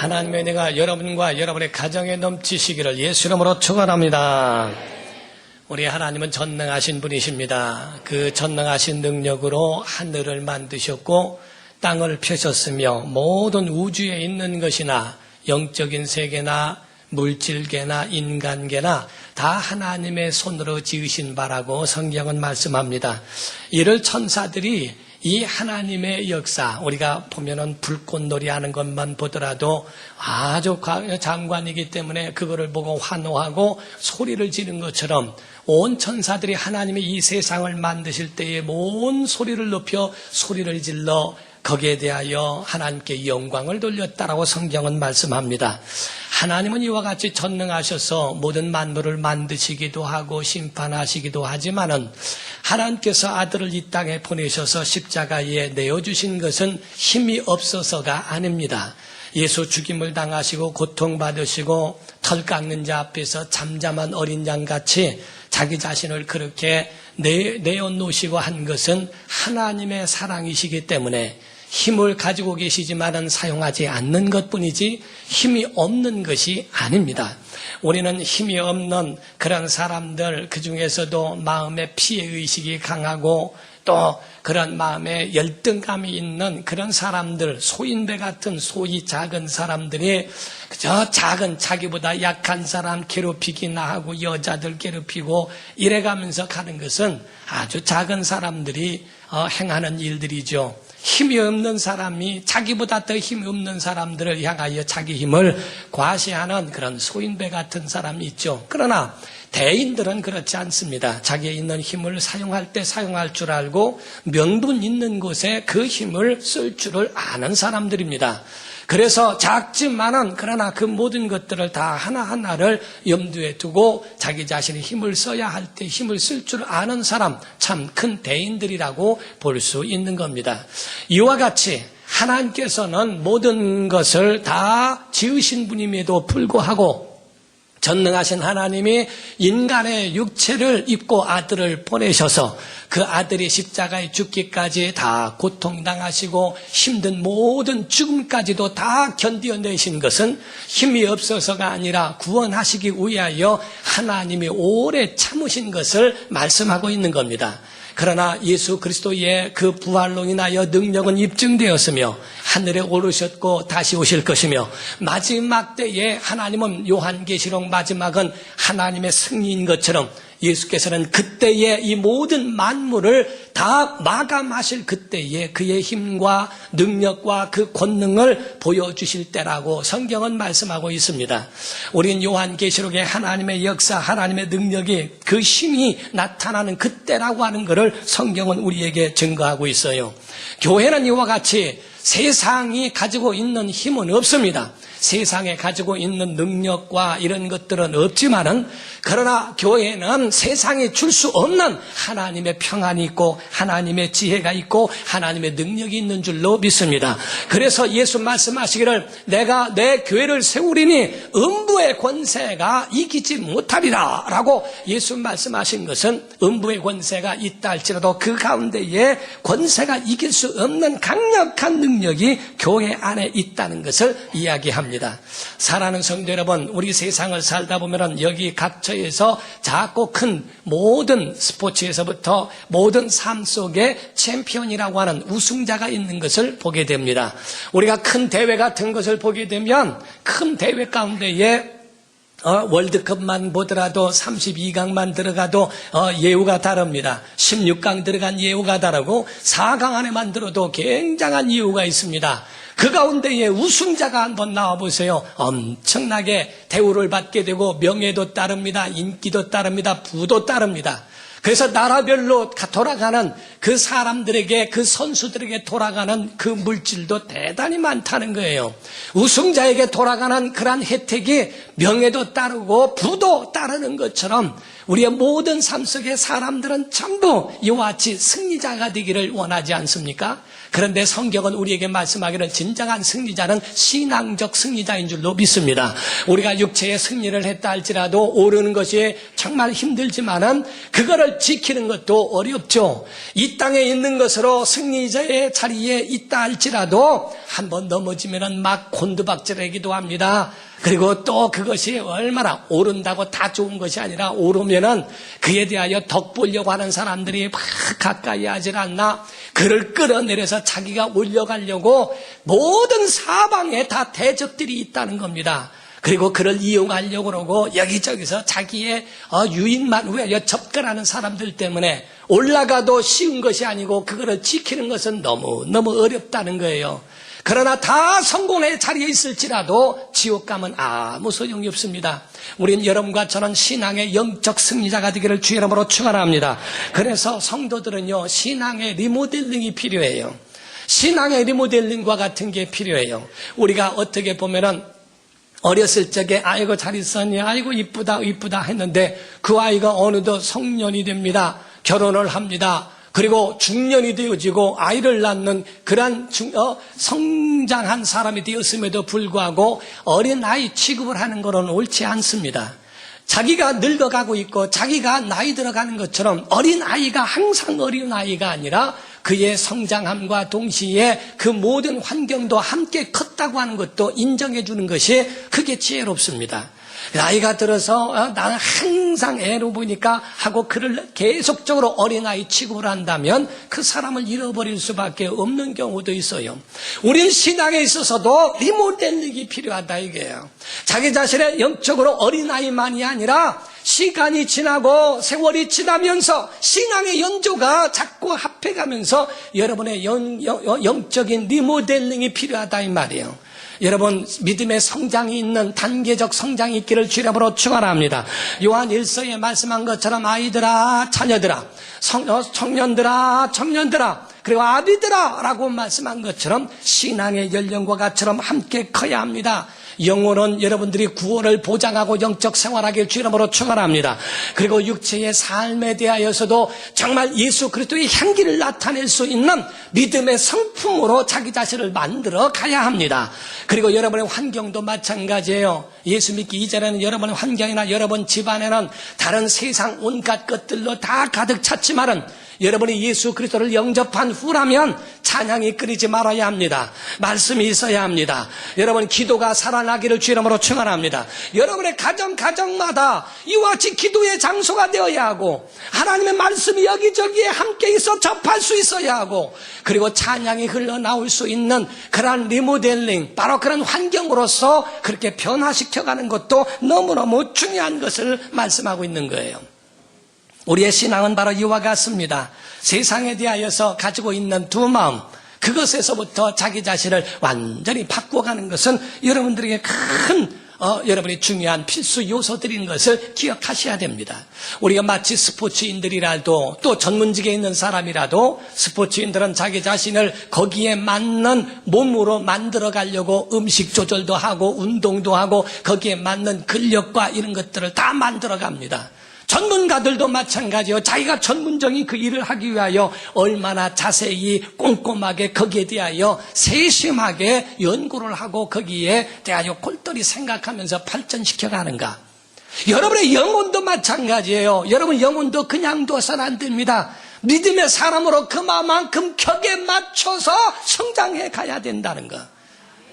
하나님의 은혜가 여러분과 여러분의 가정에 넘치시기를 예수 이름으로 축원합니다. 우리 하나님은 전능하신 분이십니다. 그 전능하신 능력으로 하늘을 만드셨고 땅을 펴셨으며 모든 우주에 있는 것이나 영적인 세계나 물질계나 인간계나 다 하나님의 손으로 지으신 바라고 성경은 말씀합니다. 이를 천사들이 이 하나님의 역사, 우리가 보면은 불꽃놀이 하는 것만 보더라도 아주 장관이기 때문에 그거를 보고 환호하고 소리를 지르는 것처럼 온 천사들이 하나님의 이 세상을 만드실 때에 온 소리를 높여 소리를 질러 거기에 대하여 하나님께 영광을 돌렸다라고 성경은 말씀합니다. 하나님은 이와 같이 전능하셔서 모든 만물을 만드시기도 하고 심판하시기도 하지만은 하나님께서 아들을 이 땅에 보내셔서 십자가에 내어주신 것은 힘이 없어서가 아닙니다. 예수 죽임을 당하시고 고통받으시고 털 깎는 자 앞에서 잠잠한 어린 양같이 자기 자신을 그렇게 내어놓으시고 한 것은 하나님의 사랑이시기 때문에 힘을 가지고 계시지만은 사용하지 않는 것뿐이지 힘이 없는 것이 아닙니다. 우리는 힘이 없는 그런 사람들, 그 중에서도 마음의 피해의식이 강하고 또 그런 마음에 열등감이 있는 그런 사람들, 소인배 같은 소위 작은 사람들이 그저 작은 자기보다 약한 사람 괴롭히기나 하고 여자들 괴롭히고 이래가면서 가는 것은 아주 작은 사람들이 행하는 일들이죠. 힘이 없는 사람이 자기보다 더 힘이 없는 사람들을 향하여 자기 힘을 과시하는 그런 소인배 같은 사람이 있죠. 그러나 대인들은 그렇지 않습니다. 자기의 있는 힘을 사용할 때 사용할 줄 알고 명분 있는 곳에 그 힘을 쓸 줄을 아는 사람들입니다. 그래서 작지만은 그러나 그 모든 것들을 다 하나하나를 염두에 두고 자기 자신의 힘을 써야 할 때 힘을 쓸 줄 아는 사람, 참 큰 대인들이라고 볼 수 있는 겁니다. 이와 같이 하나님께서는 모든 것을 다 지으신 분임에도 불구하고 전능하신 하나님이 인간의 육체를 입고 아들을 보내셔서 그 아들이 십자가에 죽기까지 다 고통당하시고 힘든 모든 죽음까지도 다 견뎌내신 것은 힘이 없어서가 아니라 구원하시기 위하여 하나님이 오래 참으신 것을 말씀하고 있는 겁니다. 그러나 예수 그리스도의 그 부활로 인하여 능력은 입증되었으며 하늘에 오르셨고 다시 오실 것이며 마지막 때에 하나님은 요한계시록 마지막은 하나님의 승리인 것처럼 예수께서는 그때에 이 모든 만물을 다 마감하실 그때에 그의 힘과 능력과 그 권능을 보여주실 때라고 성경은 말씀하고 있습니다. 우린 요한계시록에 하나님의 역사, 하나님의 능력이 그 힘이 나타나는 그때라고 하는 것을 성경은 우리에게 증거하고 있어요. 교회는 이와 같이 세상이 가지고 있는 힘은 없습니다. 세상에 가지고 있는 능력과 이런 것들은 없지만은 그러나 교회는 세상에 줄 수 없는 하나님의 평안이 있고 하나님의 지혜가 있고 하나님의 능력이 있는 줄로 믿습니다. 그래서 예수 말씀하시기를 내가 내 교회를 세우리니 음부의 권세가 이기지 못하리라 라고 예수 말씀하신 것은 음부의 권세가 있다 할지라도 그 가운데에 권세가 이길 수 없는 강력한 능력이 교회 안에 있다는 것을 이야기합니다. 사랑하는 성도 여러분, 우리 세상을 살다 보면 여기 각처에서 작고 큰 모든 스포츠에서부터 모든 삶 속에 챔피언이라고 하는 우승자가 있는 것을 보게 됩니다. 우리가 큰 대회 같은 것을 보게 되면 큰 대회 가운데에 월드컵만 보더라도 32강만 들어가도 예우가 다릅니다. 16강 들어간 예우가 다르고 4강 안에만 들어도 굉장한 예우가 있습니다. 그 가운데에 우승자가 한번 나와보세요. 엄청나게 대우를 받게 되고 명예도 따릅니다. 인기도 따릅니다. 부도 따릅니다. 그래서 나라별로 돌아가는 그 사람들에게, 그 선수들에게 돌아가는 그 물질도 대단히 많다는 거예요. 우승자에게 돌아가는 그러한 혜택이 명예도 따르고 부도 따르는 것처럼 우리의 모든 삶 속의 사람들은 전부 이와 같이 승리자가 되기를 원하지 않습니까? 그런데 성경은 우리에게 말씀하기를 진정한 승리자는 신앙적 승리자인 줄로 믿습니다. 우리가 육체의 승리를 했다 할지라도 오르는 것이 정말 힘들지만은 그거를 지키는 것도 어렵죠. 이 땅에 있는 것으로 승리자의 자리에 있다 할지라도 한번 넘어지면은 막 곤두박질하기도 합니다. 그리고 또 그것이 얼마나 오른다고 다 좋은 것이 아니라 오르면은 그에 대하여 덕 보려고 하는 사람들이 막 가까이 하질 않나. 그를 끌어내려서 자기가 올려가려고 모든 사방에 다 대적들이 있다는 겁니다. 그리고 그를 이용하려고 그러고 여기저기서 자기의 유인만 위하여 접근하는 사람들 때문에 올라가도 쉬운 것이 아니고 그거를 지키는 것은 너무 어렵다는 거예요. 그러나 다 성공의 자리에 있을지라도 지옥 가면 아무 소용이 없습니다. 우린 여러분과 저는 신앙의 영적 승리자가 되기를 주의 이름으로 축원합니다. 그래서 성도들은요, 신앙의 리모델링이 필요해요. 신앙의 리모델링과 같은 게 필요해요. 우리가 어떻게 보면은 어렸을 적에 아이고 잘 있었니, 아이고 이쁘다 했는데 그 아이가 어느덧 성년이 됩니다. 결혼을 합니다. 그리고 중년이 되어지고 아이를 낳는 그러한 성장한 사람이 되었음에도 불구하고 어린아이 취급을 하는 것은 옳지 않습니다. 자기가 늙어가고 있고 자기가 나이 들어가는 것처럼 어린아이가 항상 어린아이가 아니라 그의 성장함과 동시에 그 모든 환경도 함께 컸다고 하는 것도 인정해 주는 것이 그게 지혜롭습니다. 나이가 들어서 나는 항상 애로 보니까 하고 그를 계속적으로 어린아이 취급을 한다면 그 사람을 잃어버릴 수밖에 없는 경우도 있어요. 우리는 신앙에 있어서도 리모델링이 필요하다 이게요. 자기 자신의 영적으로 어린아이만이 아니라 시간이 지나고 세월이 지나면서 신앙의 연조가 자꾸 합해가면서 여러분의 영적인 리모델링이 필요하다 이 말이에요. 여러분 믿음의 성장이 있는 단계적 성장이 있기를 주의 이름으로 축원합니다. 요한 1서에 말씀한 것처럼 아이들아 자녀들아 청년들아 청년들아 그리고 아비들아 라고 말씀한 것처럼 신앙의 연령과 같처럼 함께 커야 합니다. 영혼은 여러분들이 구원을 보장하고 영적 생활하길 주의 이름으로 축원합니다. 그리고 육체의 삶에 대하여서도 정말 예수 그리스도의 향기를 나타낼 수 있는 믿음의 성품으로 자기 자신을 만들어 가야 합니다. 그리고 여러분의 환경도 마찬가지예요. 예수 믿기 이전에는 여러분의 환경이나 여러분 집안에는 다른 세상 온갖 것들로 다 가득 찼지만은 여러분이 예수 그리스도를 영접한 후라면 찬양이 끊이지 말아야 합니다. 말씀이 있어야 합니다. 여러분 기도가 살아나기를 주의 이름으로 축원합니다. 여러분의 가정마다 이와 같이 기도의 장소가 되어야 하고 하나님의 말씀이 여기저기에 함께 있어 접할 수 있어야 하고 그리고 찬양이 흘러나올 수 있는 그러한 리모델링 바로 그런 환경으로서 그렇게 변화시켜가는 것도 너무너무 중요한 것을 말씀하고 있는 거예요. 우리의 신앙은 바로 이와 같습니다. 세상에 대하여서 가지고 있는 두 마음 그것에서부터 자기 자신을 완전히 바꿔가는 것은 여러분들에게 큰 여러분이 중요한 필수 요소들인 것을 기억하셔야 됩니다. 우리가 마치 스포츠인들이라도 또 전문직에 있는 사람이라도 스포츠인들은 자기 자신을 거기에 맞는 몸으로 만들어 가려고 음식 조절도 하고 운동도 하고 거기에 맞는 근력과 이런 것들을 다 만들어 갑니다. 전문가들도 마찬가지요. 자기가 전문적인 그 일을 하기 위하여 얼마나 자세히 꼼꼼하게 거기에 대하여 세심하게 연구를 하고 거기에 대하여 골똘히 생각하면서 발전시켜 가는가. 여러분의 영혼도 마찬가지예요. 여러분 영혼도 그냥 둬서는 안 됩니다. 믿음의 사람으로 그만큼 격에 맞춰서 성장해 가야 된다는 거.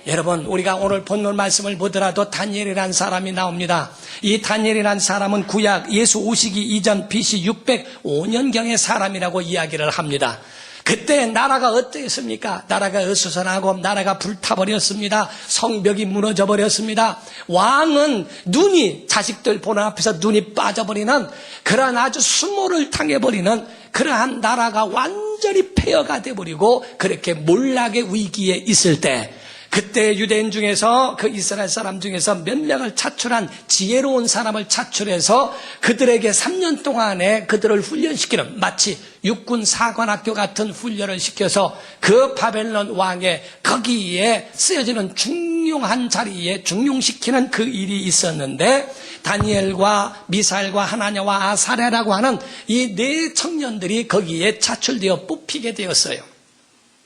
여러분 우리가 오늘 본문 말씀을 보더라도 다니엘이라는 사람이 나옵니다. 이 다니엘이라는 사람은 구약 예수 오시기 이전 BC 605년경의 사람이라고 이야기를 합니다. 그때 나라가 어땠습니까? 나라가 어수선하고 나라가 불타버렸습니다. 성벽이 무너져버렸습니다. 왕은 눈이 자식들 보는 앞에서 눈이 빠져버리는 그러한 아주 수모를 당해버리는 그러한 나라가 완전히 폐허가 돼버리고 그렇게 몰락의 위기에 있을 때 그때 유대인 중에서 그 이스라엘 사람 중에서 몇 명을 차출한 지혜로운 사람을 차출해서 그들에게 3년 동안에 그들을 훈련시키는 마치 육군 사관학교 같은 훈련을 시켜서 그 바벨론 왕의 거기에 쓰여지는 중요한 자리에 중용시키는 그 일이 있었는데 다니엘과 미사엘과 하나냐와 아사랴라고 하는 이 네 청년들이 거기에 차출되어 뽑히게 되었어요.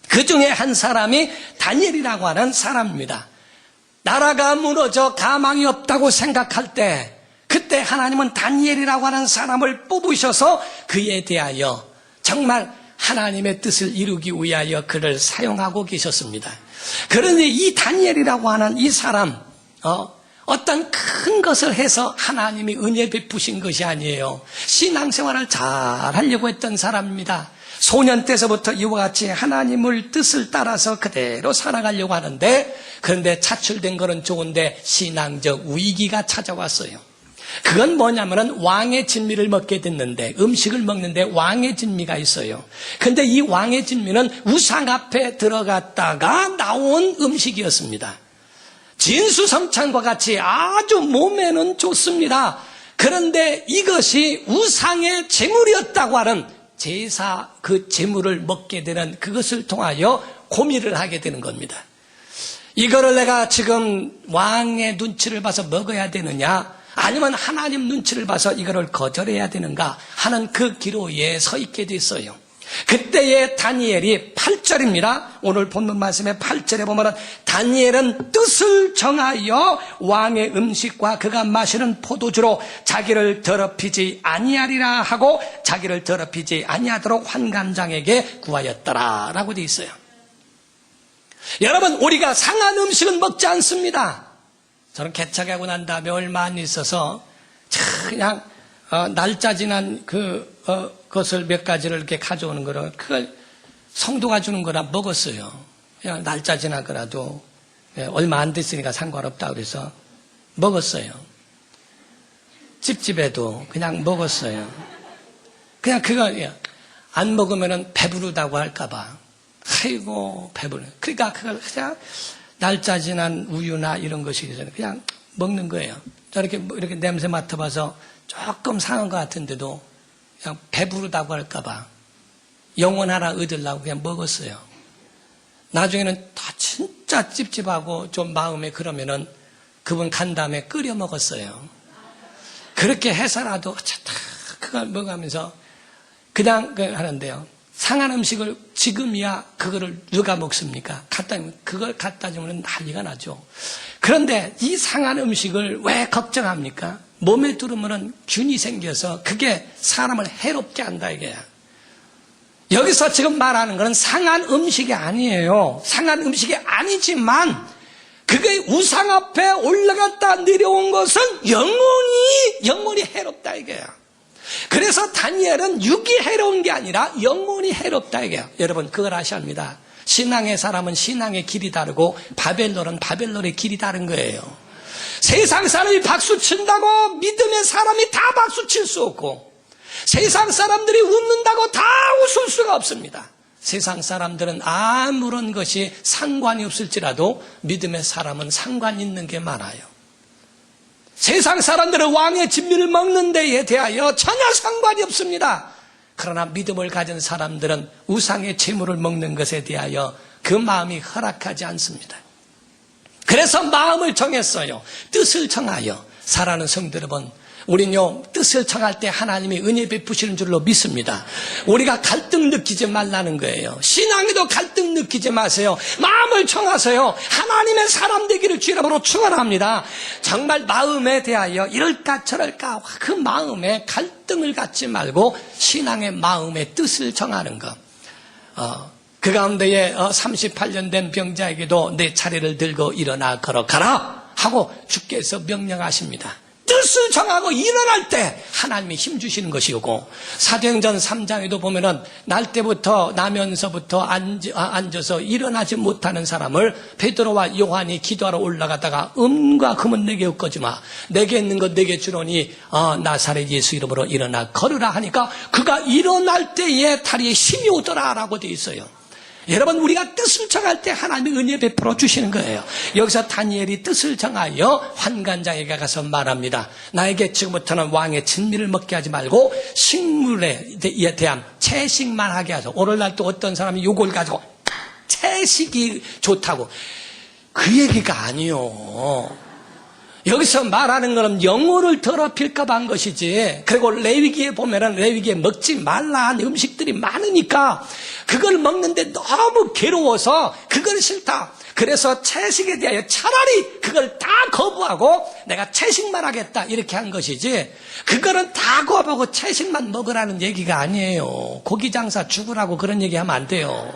그 중에 한 사람이 다니엘이라고 하는 사람입니다. 나라가 무너져 가망이 없다고 생각할 때, 그때 하나님은 다니엘이라고 하는 사람을 뽑으셔서 그에 대하여 정말 하나님의 뜻을 이루기 위하여 그를 사용하고 계셨습니다. 그런데 이 다니엘이라고 하는 이 사람, 어떤 큰 것을 해서 하나님이 은혜 베푸신 것이 아니에요. 신앙생활을 잘 하려고 했던 사람입니다. 소년 때서부터 이와 같이 하나님을 뜻을 따라서 그대로 살아가려고 하는데, 그런데 차출된 거는 좋은데 신앙적 위기가 찾아왔어요. 그건 뭐냐면은 왕의 진미를 먹게 됐는데, 음식을 먹는데 왕의 진미가 있어요. 근데 이 왕의 진미는 우상 앞에 들어갔다가 나온 음식이었습니다. 진수성찬과 같이 아주 몸에는 좋습니다. 그런데 이것이 우상의 제물이었다고 하는 제사, 그 제물을 먹게 되는 그것을 통하여 고민을 하게 되는 겁니다. 이거를 내가 지금 왕의 눈치를 봐서 먹어야 되느냐, 아니면 하나님 눈치를 봐서 이거를 거절해야 되는가 하는 그 기로에 서 있게 됐어요. 그때의 다니엘이 8절입니다. 오늘 본문 말씀의 8절에 보면은 다니엘은 뜻을 정하여 왕의 음식과 그가 마시는 포도주로 자기를 더럽히지 아니하리라 하고 자기를 더럽히지 아니하도록 환관장에게 구하였더라 라고 되어 있어요. 여러분, 우리가 상한 음식은 먹지 않습니다. 저는 개척하고 난 다음에 얼마 안 있어서 그냥 날짜 지난 그것을 몇 가지를 이렇게 가져오는 거를 그걸 성도가 주는 거라 먹었어요. 그냥 날짜 지난 거라도 얼마 안 됐으니까 상관없다 그래서 먹었어요. 찝찝해도 그냥 먹었어요. 그냥 그거 안 먹으면은 배부르다고 할까봐. 아이고 배부르. 그러니까 그걸 그냥 날짜 지난 우유나 이런 것이 그냥 먹는 거예요. 저렇게 이렇게 냄새 맡아봐서 조금 상한 것 같은데도 그냥 배부르다고 할까봐 영혼 하나 얻으려고 그냥 먹었어요. 나중에는 다 진짜 찝찝하고 좀 마음에 그러면은 그분 간 다음에 끓여 먹었어요. 그렇게 해서라도 그걸 먹으면서 그냥 하는데요. 상한 음식을 지금이야 그거를 누가 먹습니까? 그걸 갖다 주면 난리가 나죠. 그런데 이 상한 음식을 왜 걱정합니까? 몸에 두르면 균이 생겨서 그게 사람을 해롭게 한다 이게야. 여기서 지금 말하는 것은 상한 음식이 아니에요. 상한 음식이 아니지만 그게 우상 앞에 올라갔다 내려온 것은 영혼이 해롭다 이게야. 그래서 다니엘은 육이 해로운 게 아니라 영혼이 해롭다 이게요. 여러분 그걸 아셔야 합니다. 신앙의 사람은 신앙의 길이 다르고 바벨론은 바벨론의 길이 다른 거예요. 세상 사람이 박수 친다고 믿음의 사람이 다 박수 칠 수 없고, 세상 사람들이 웃는다고 다 웃을 수가 없습니다. 세상 사람들은 아무런 것이 상관이 없을지라도 믿음의 사람은 상관 있는 게 많아요. 세상 사람들은 왕의 진미를 먹는 데에 대하여 전혀 상관이 없습니다. 그러나 믿음을 가진 사람들은 우상의 재물을 먹는 것에 대하여 그 마음이 허락하지 않습니다. 그래서 마음을 정했어요. 뜻을 정하여. 사랑하는 성도 여러분, 우리는요 뜻을 정할 때 하나님이 은혜 베푸시는 줄로 믿습니다. 우리가 갈등 느끼지 말라는 거예요. 신앙에도 갈등 느끼지 마세요. 마음을 정하세요. 하나님의 사람 되기를 주의 이름으로 축원합니다. 정말 마음에 대하여 이럴까 저럴까 그 마음에 갈등을 갖지 말고 신앙의 마음의 뜻을 정하는 것. 그 가운데에 38년 된 병자에게도 내 차례를 들고 일어나 걸어가라 하고 주께서 명령하십니다. 뜻을 정하고 일어날 때 하나님이 힘 주시는 것이고, 사도행전 3장에도 보면은 날 때부터 나면서부터 앉아서 일어나지 못하는 사람을 베드로와 요한이 기도하러 올라가다가 은과 금은 내게 없거지 마, 내게 있는 것 내게 주노니 나사렛 예수 이름으로 일어나 걸으라 하니까 그가 일어날 때에 다리에 힘이 오더라라고 되어 있어요. 여러분, 우리가 뜻을 정할 때 하나님이 은혜 베풀어 주시는 거예요. 여기서 다니엘이 뜻을 정하여 환관장에게 가서 말합니다. 나에게 지금부터는 왕의 진미를 먹게 하지 말고 식물에 대한 채식만 하게 하소. 오늘날 또 어떤 사람이 요걸 가지고 채식이 좋다고. 그 얘기가 아니요. 여기서 말하는 것은 영혼을 더럽힐까 봐 한 것이지. 그리고 레위기에 보면은 레위기에 먹지 말라 한 음식들이 많으니까 그걸 먹는데 너무 괴로워서 그걸 싫다. 그래서 채식에 대하여 차라리 그걸 다 거부하고 내가 채식만 하겠다 이렇게 한 것이지, 그거는 다 거부하고 채식만 먹으라는 얘기가 아니에요. 고기 장사 죽으라고 그런 얘기하면 안 돼요.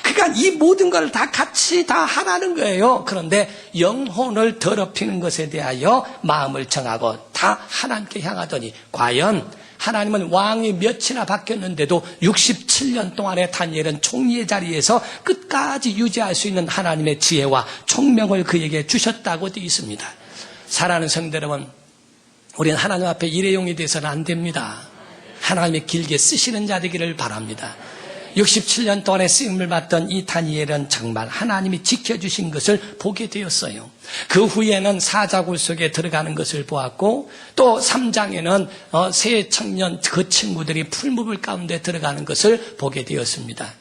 그러니까 이 모든 걸 다 같이 다 하라는 거예요. 그런데 영혼을 더럽히는 것에 대하여 마음을 정하고 다 하나님께 향하더니, 과연 하나님은 왕이 몇이나 바뀌었는데도 67년 동안에 다니엘은 총리의 자리에서 끝까지 유지할 수 있는 하나님의 지혜와 총명을 그에게 주셨다고 되어 있습니다. 사랑하는 성도 여러분, 우리는 하나님 앞에 일회용이 돼서는 안 됩니다. 하나님이 길게 쓰시는 자 되기를 바랍니다. 67년 동안의 쓰임을 받던 이 다니엘은 정말 하나님이 지켜주신 것을 보게 되었어요. 그 후에는 사자굴 속에 들어가는 것을 보았고, 또 3장에는 세 청년 그 친구들이 풀무불 가운데 들어가는 것을 보게 되었습니다.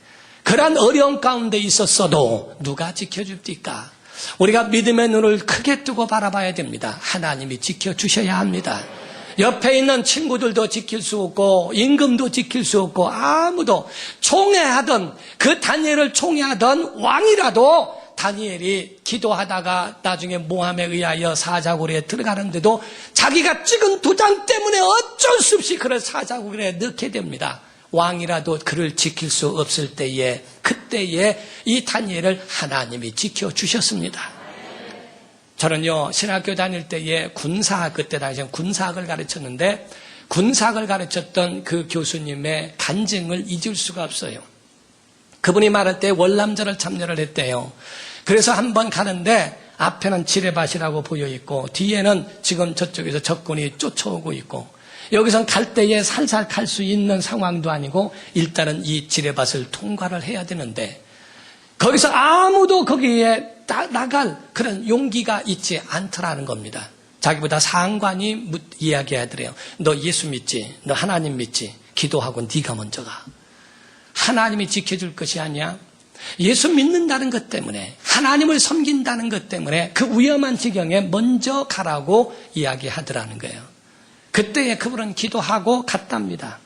그러한 어려움 가운데 있었어도 누가 지켜줍니까? 우리가 믿음의 눈을 크게 뜨고 바라봐야 됩니다. 하나님이 지켜주셔야 합니다. 옆에 있는 친구들도 지킬 수 없고 임금도 지킬 수 없고 아무도, 총애하던 그 다니엘을 총애하던 왕이라도 다니엘이 기도하다가 나중에 모함에 의하여 사자굴에 들어가는데도 자기가 찍은 도장 때문에 어쩔 수 없이 그를 사자굴에 넣게 됩니다. 왕이라도 그를 지킬 수 없을 때에, 그때에 이 다니엘을 하나님이 지켜주셨습니다. 저는요, 신학교 다닐 때에 군사학, 그때 당시에 군사학을 가르쳤는데, 군사학을 가르쳤던 그 교수님의 간증을 잊을 수가 없어요. 그분이 말할 때 월남전을 참여를 했대요. 그래서 한번 가는데 앞에는 지뢰밭이라고 보여 있고 뒤에는 지금 저쪽에서 적군이 쫓아오고 있고, 여기선 갈 때에 살살 갈 수 있는 상황도 아니고 일단은 이 지뢰밭을 통과를 해야 되는데, 거기서 아무도 거기에 나갈 그런 용기가 있지 않더라는 겁니다. 자기보다 상관이 이야기하더래요. 너 예수 믿지? 너 하나님 믿지? 기도하고 네가 먼저 가. 하나님이 지켜줄 것이 아니야. 예수 믿는다는 것 때문에, 하나님을 섬긴다는 것 때문에 그 위험한 지경에 먼저 가라고 이야기하더라는 거예요. 그때에 그분은 기도하고 갔답니다.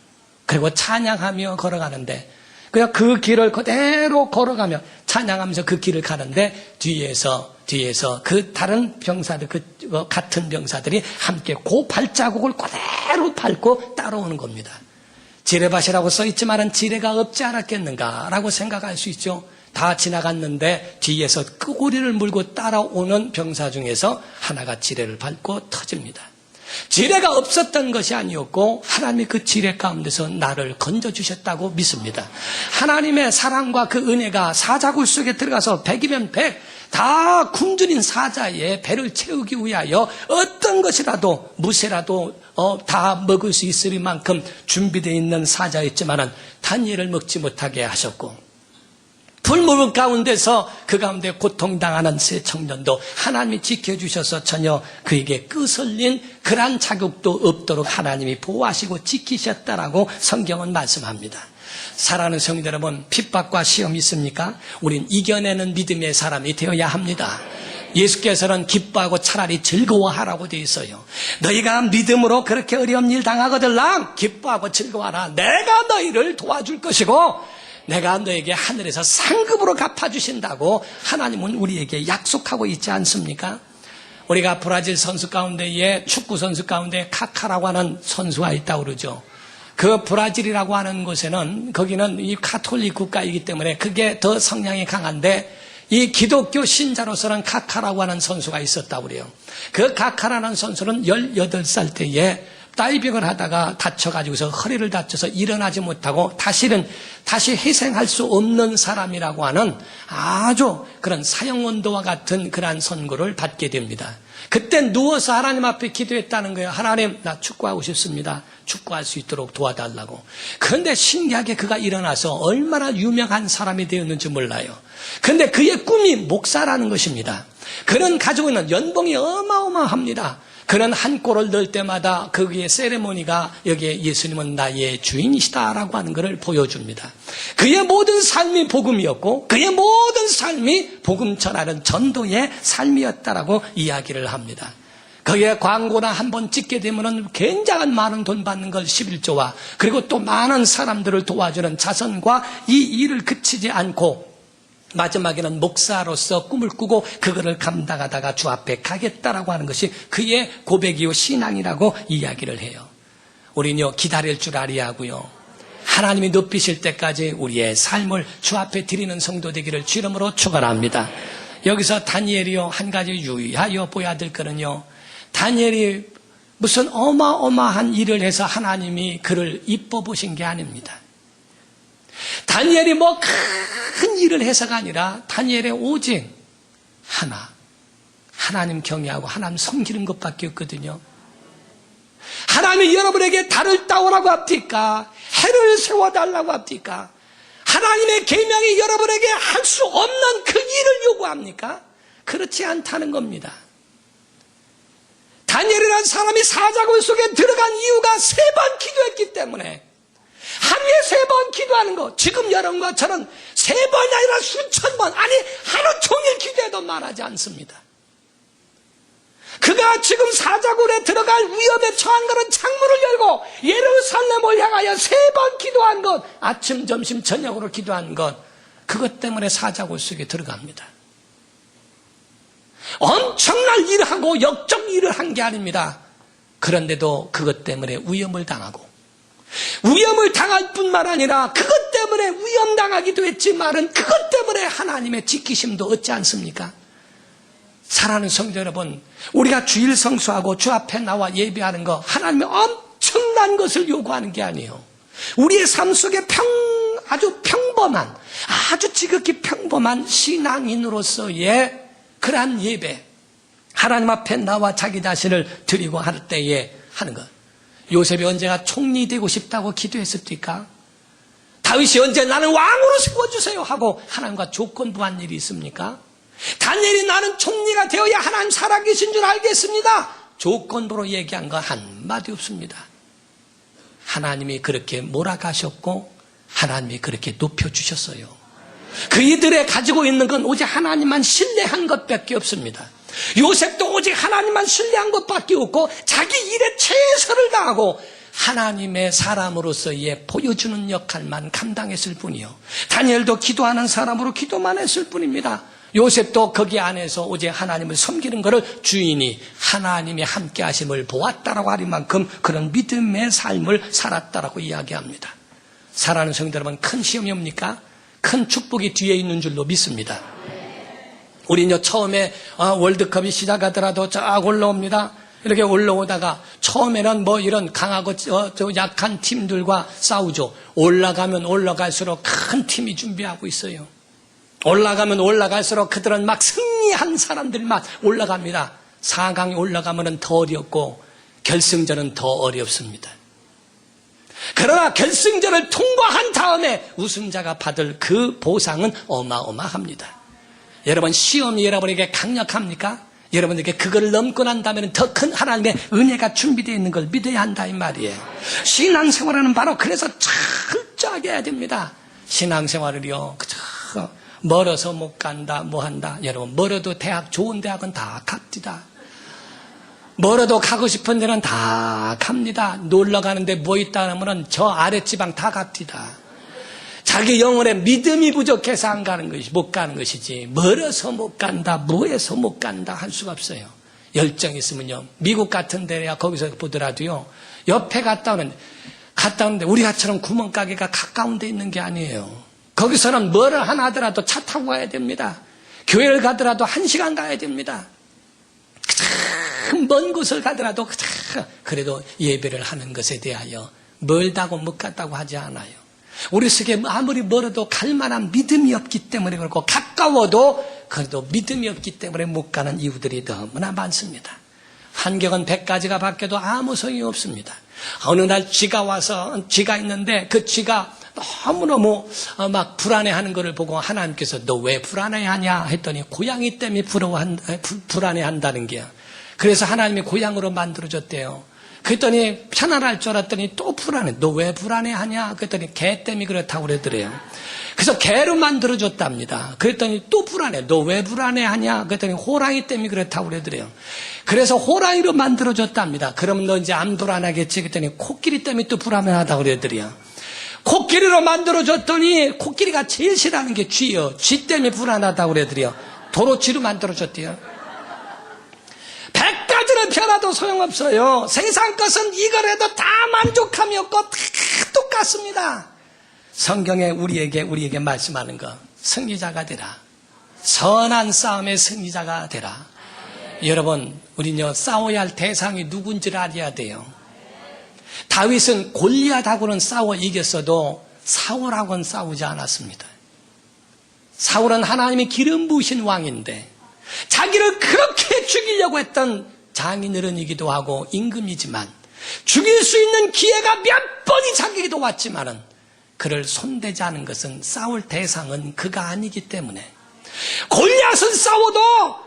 그리고 찬양하며 걸어가는데, 그냥 그 길을 그대로 걸어가며 찬양하면서 그 길을 가는데 뒤에서 그 다른 병사들, 그 같은 병사들이 함께 그 발자국을 그대로 밟고 따라오는 겁니다. 지뢰밭이라고 써있지만은 지뢰가 없지 않았겠는가라고 생각할 수 있죠. 다 지나갔는데 뒤에서 끄고리를 물고 따라오는 병사 중에서 하나가 지뢰를 밟고 터집니다. 지뢰가 없었던 것이 아니었고 하나님이 그 지뢰 가운데서 나를 건져주셨다고 믿습니다. 하나님의 사랑과 그 은혜가 사자굴 속에 들어가서 100이면 100, 다 굶주린 사자의 배를 채우기 위하여 어떤 것이라도 무쇠라도 다 먹을 수 있을 만큼 준비되어 있는 사자였지만은 다니엘을 먹지 못하게 하셨고, 불물 가운데서 그 가운데 고통당하는 세 청년도 하나님이 지켜주셔서 전혀 그에게 끄슬린 그러한 자격도 없도록 하나님이 보호하시고 지키셨다라고 성경은 말씀합니다. 사랑하는 성도 여러분, 핍박과 시험이 있습니까? 우린 이겨내는 믿음의 사람이 되어야 합니다. 예수께서는 기뻐하고 차라리 즐거워하라고 되어 있어요. 너희가 믿음으로 그렇게 어려운 일 당하거들랑 기뻐하고 즐거워하라. 내가 너희를 도와줄 것이고 내가 너에게 하늘에서 상급으로 갚아주신다고 하나님은 우리에게 약속하고 있지 않습니까? 우리가 브라질 선수 가운데에 축구 선수 가운데 카카라고 하는 선수가 있다고 그러죠. 그 브라질이라고 하는 곳에는, 거기는 이 가톨릭 국가이기 때문에 그게 더 성향이 강한데, 이 기독교 신자로서는 카카라고 하는 선수가 있었다고 그래요. 그 카카라는 선수는 18살 때에 다이빙을 하다가 다쳐가지고서 허리를 다쳐서 일어나지 못하고 다시 회생할 수 없는 사람이라고 하는 아주 그런 사형원도와 같은 그러한 선고를 받게 됩니다. 그때 누워서 하나님 앞에 기도했다는 거예요. 하나님, 나 축구하고 싶습니다. 축구할 수 있도록 도와달라고. 그런데 신기하게 그가 일어나서 얼마나 유명한 사람이 되었는지 몰라요. 그런데 그의 꿈이 목사라는 것입니다. 그는 가지고 있는 연봉이 어마어마합니다. 그는 한 골을 넣을 때마다 거기에 세레모니가 여기에 예수님은 나의 주인이시다라고 하는 것을 보여줍니다. 그의 모든 삶이 복음이었고 그의 모든 삶이 복음 전하는 전도의 삶이었다라고 이야기를 합니다. 거기에 광고나 한번 찍게 되면은 굉장한 많은 돈 받는 걸 11조와 그리고 또 많은 사람들을 도와주는 자선과 이 일을 그치지 않고 마지막에는 목사로서 꿈을 꾸고 그거를 감당하다가 주 앞에 가겠다라고 하는 것이 그의 고백이요 신앙이라고 이야기를 해요. 우리는요 기다릴 줄 아리하고요. 하나님이 높이실 때까지 우리의 삶을 주 앞에 드리는 성도 되기를 주 이름으로 축원합니다. 여기서 다니엘이요 한 가지 유의하여 보아야 될 거는요. 다니엘이 무슨 어마어마한 일을 해서 하나님이 그를 이뻐 보신 게 아닙니다. 다니엘이 뭐 큰 일을 해서가 아니라 다니엘의 오직 하나님 경외하고 하나님 섬기는 것밖에 없거든요. 하나님이 여러분에게 달을 따오라고 합니까? 해를 세워달라고 합니까? 하나님의 계명이 여러분에게 할 수 없는 그 일을 요구합니까? 그렇지 않다는 겁니다. 다니엘이라는 사람이 사자굴 속에 들어간 이유가 3번 기도했기 때문에 하루에 3번 기도하는 거 지금 여러분과 저는 3번이 아니라 수천 번 아니 하루 종일 기도해도 말하지 않습니다. 그가 지금 사자굴에 들어갈 위험에 처한 것은 창문을 열고 예루살렘을 향하여 3번 기도한 것 아침 점심 저녁으로 기도한 것 그것 때문에 사자굴 속에 들어갑니다. 엄청난 일을 하고 역적 일을 한 게 아닙니다. 그런데도 그것 때문에 위험을 당하고 위험을 당할 뿐만 아니라 그것 때문에 위험당하기도 했지만은 그것 때문에 하나님의 지키심도 얻지 않습니까? 사랑하는 성도 여러분, 우리가 주일 성수하고 주 앞에 나와 예배하는 거 하나님의 엄청난 것을 요구하는 게 아니에요. 우리의 삶 속에 아주 평범한 아주 지극히 평범한 신앙인으로서의 그러한 예배 하나님 앞에 나와 자기 자신을 드리고 할 때에 하는 것. 요셉이 언제가 총리 되고 싶다고 기도했습니까? 다윗이 언제 나는 왕으로 세워주세요 하고 하나님과 조건부한 일이 있습니까? 다니엘이 나는 총리가 되어야 하나님 살아계신 줄 알겠습니다. 조건부로 얘기한 거 한마디 없습니다. 하나님이 그렇게 몰아가셨고 하나님이 그렇게 높여주셨어요. 그이들의 가지고 있는 건 오직 하나님만 신뢰한 것밖에 없습니다. 요셉도 오직 하나님만 신뢰한 것밖에 없고 자기 일에 최선을 다하고 하나님의 사람으로서의 보여주는 역할만 감당했을 뿐이요. 다니엘도 기도하는 사람으로 기도만 했을 뿐입니다. 요셉도 거기 안에서 오직 하나님을 섬기는 것을 주인이 하나님이 함께 하심을 보았다라고 할 만큼 그런 믿음의 삶을 살았다라고 이야기합니다. 사랑하는 성도 여러분, 큰 시험이 옵니까? 큰 축복이 뒤에 있는 줄로 믿습니다. 우리는 처음에 월드컵이 시작하더라도 쫙 올라옵니다. 이렇게 올라오다가 처음에는 뭐 이런 강하고 약한 팀들과 싸우죠. 올라가면 올라갈수록 큰 팀이 준비하고 있어요. 올라가면 올라갈수록 그들은 막 승리한 사람들만 올라갑니다. 4강에 올라가면 더 어렵고 결승전은 더 어렵습니다. 그러나 결승전을 통과한 다음에 우승자가 받을 그 보상은 어마어마합니다. 여러분, 시험이 여러분에게 강력합니까? 여러분에게 그걸 넘고 난다면 더 큰 하나님의 은혜가 준비되어 있는 걸 믿어야 한다 이 말이에요. 신앙생활은 바로 그래서 철저하게 해야 됩니다. 신앙생활을요 그저 멀어서 못 간다 뭐 한다. 여러분, 멀어도 대학 좋은 대학은 다 갑니다. 멀어도 가고 싶은 데는 다 갑니다. 놀러 가는데 뭐 있다 하면은 저 아랫지방 다 갑니다. 자기 영혼에 믿음이 부족해서 안 가는 것이 못 가는 것이지 멀어서 못 간다 뭐해서 못 간다 할 수가 없어요. 열정이 있으면요 미국 같은 데야 거기서 보더라도요 옆에 갔다 오는데 우리가처럼 구멍가게가 가까운 데 있는 게 아니에요. 거기서는 뭐를 하나 하더라도 차 타고 가야 됩니다. 교회를 가더라도 1시간 가야 됩니다. 먼 곳을 가더라도 그래도 예배를 하는 것에 대하여 멀다고 못 갔다고 하지 않아요. 우리 속에 아무리 멀어도 갈 만한 믿음이 없기 때문에 그렇고 가까워도 그래도 믿음이 없기 때문에 못 가는 이유들이 너무나 많습니다. 환경은 100가지가 바뀌어도 아무 소용이 없습니다. 어느 날 쥐가 와서 쥐가 있는데 그 쥐가 너무너무 막 불안해하는 것을 보고 하나님께서 너 왜 불안해하냐 했더니 고양이 때문에 불안해한다는 게요. 그래서 하나님이 고양이로 만들어줬대요. 그랬더니 편안할 줄 알았더니 또 불안해. 너 왜 불안해하냐? 그랬더니 개 때문에 그렇다고 그러더래요. 그래서 개로 만들어줬답니다. 그랬더니 또 불안해. 너 왜 불안해하냐? 그랬더니 호랑이 때문에 그렇다고 그러더래요. 그래서 호랑이로 만들어줬답니다. 그러면 너 이제 안 불안하겠지? 그랬더니 코끼리 때문에 또 불안하다고 그러더래요. 코끼리로 만들어줬더니 코끼리가 제일 싫어하는 게 쥐요. 쥐 때문에 불안하다고 그러더래요. 도로쥐로 만들어줬대요. 100가지를 변화도 소용없어요. 세상 것은 이걸 해도 다 만족함이 없고 다 똑같습니다. 성경에 우리에게 말씀하는 거, 승리자가 되라. 선한 싸움의 승리자가 되라. 여러분, 우리는요, 싸워야 할 대상이 누군지를 알아야 돼요. 다윗은 골리앗하고는 싸워 이겼어도 사울하고는 싸우지 않았습니다. 사울은 하나님의 기름 부으신 왕인데 자기를 그렇게 죽이려고 했던 장인어른이기도 하고 임금이지만 죽일 수 있는 기회가 몇 번이 자기에게도 왔지만은 그를 손대지 않은 것은 싸울 대상은 그가 아니기 때문에 골리앗은 싸워도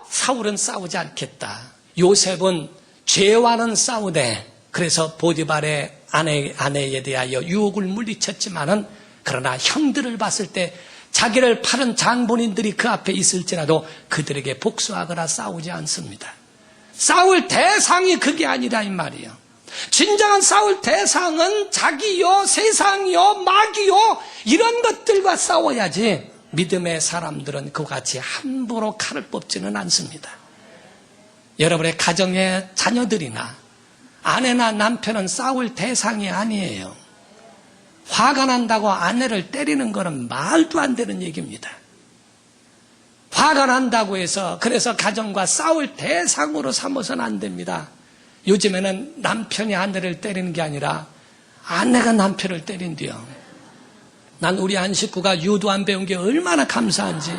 사울은 싸우지 않겠다. 요셉은 죄와는 싸우되 그래서 보디발의 아내에 대하여 유혹을 물리쳤지만은 그러나 형들을 봤을 때 자기를 파는 장본인들이 그 앞에 있을지라도 그들에게 복수하거나 싸우지 않습니다. 싸울 대상이 그게 아니라 이 말이에요. 진정한 싸울 대상은 자기요, 세상이요, 마귀요 이런 것들과 싸워야지 믿음의 사람들은 그와 같이 함부로 칼을 뽑지는 않습니다. 여러분의 가정의 자녀들이나 아내나 남편은 싸울 대상이 아니에요. 화가 난다고 아내를 때리는 것은 말도 안 되는 얘기입니다. 화가 난다고 해서 그래서 가정과 싸울 대상으로 삼아서는 안 됩니다. 요즘에는 남편이 아내를 때리는 게 아니라 아내가 남편을 때린대요. 난 우리 안 식구가 유도 안 배운 게 얼마나 감사한지.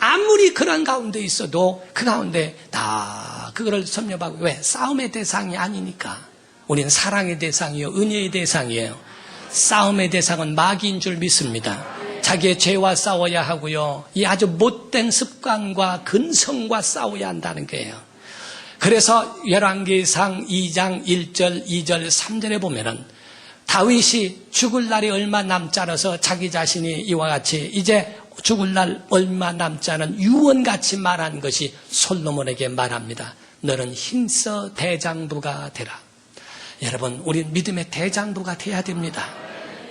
아무리 그런 가운데 있어도 그 가운데 다 그거를 섭렵하고 왜? 싸움의 대상이 아니니까. 우리는 사랑의 대상이요, 은혜의 대상이에요. 싸움의 대상은 마귀인 줄 믿습니다. 자기의 죄와 싸워야 하고요, 이 아주 못된 습관과 근성과 싸워야 한다는 거예요. 그래서 열왕기상 2장 1절, 2절, 3절에 보면은 다윗이 죽을 날이 얼마 남지 않아서 자기 자신이 이와 같이 이제 죽을 날 얼마 남지 않은 유언같이 말한 것이 솔로몬에게 말합니다. 너는 힘써 대장부가 되라. 여러분, 우리 믿음의 대장부가 돼야 됩니다.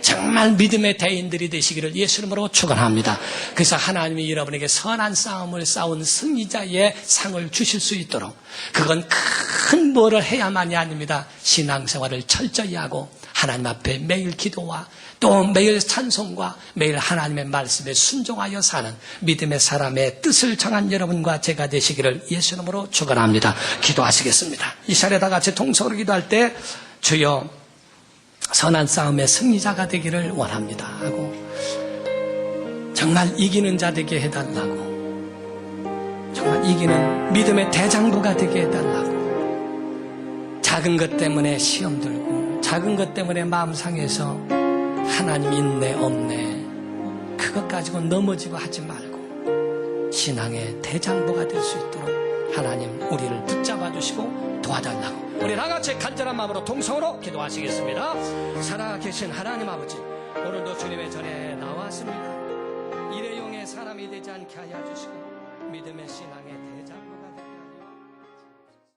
정말 믿음의 대인들이 되시기를 예수 이름으로 축원합니다. 그래서 하나님이 여러분에게 선한 싸움을 싸운 승리자의 상을 주실 수 있도록 그건 큰 뭐를 해야만이 아닙니다. 신앙생활을 철저히 하고 하나님 앞에 매일 기도와 또 매일 찬송과 매일 하나님의 말씀에 순종하여 사는 믿음의 사람의 뜻을 정한 여러분과 제가 되시기를 예수 이름으로 축원합니다. 기도하시겠습니다. 이 시간에 다 같이 통성으로 기도할 때 주여 선한 싸움의 승리자가 되기를 원합니다 하고 정말 이기는 자 되게 해달라고 정말 이기는 믿음의 대장부가 되게 해달라고 작은 것 때문에 시험 들고 작은 것 때문에 마음 상해서 하나님 있네 없네 그것 가지고 넘어지고 하지 말고 신앙의 대장부가 될 수 있도록 하나님 우리를 붙잡아 주시고 도와달라고 우리 다같이 간절한 마음으로 동성으로 기도하시겠습니다. 살아계신 하나님 아버지, 오늘도 주님의 전에 나왔습니다. 일회용의 사람이 되지 않게 하여 주시고 믿음의 신앙의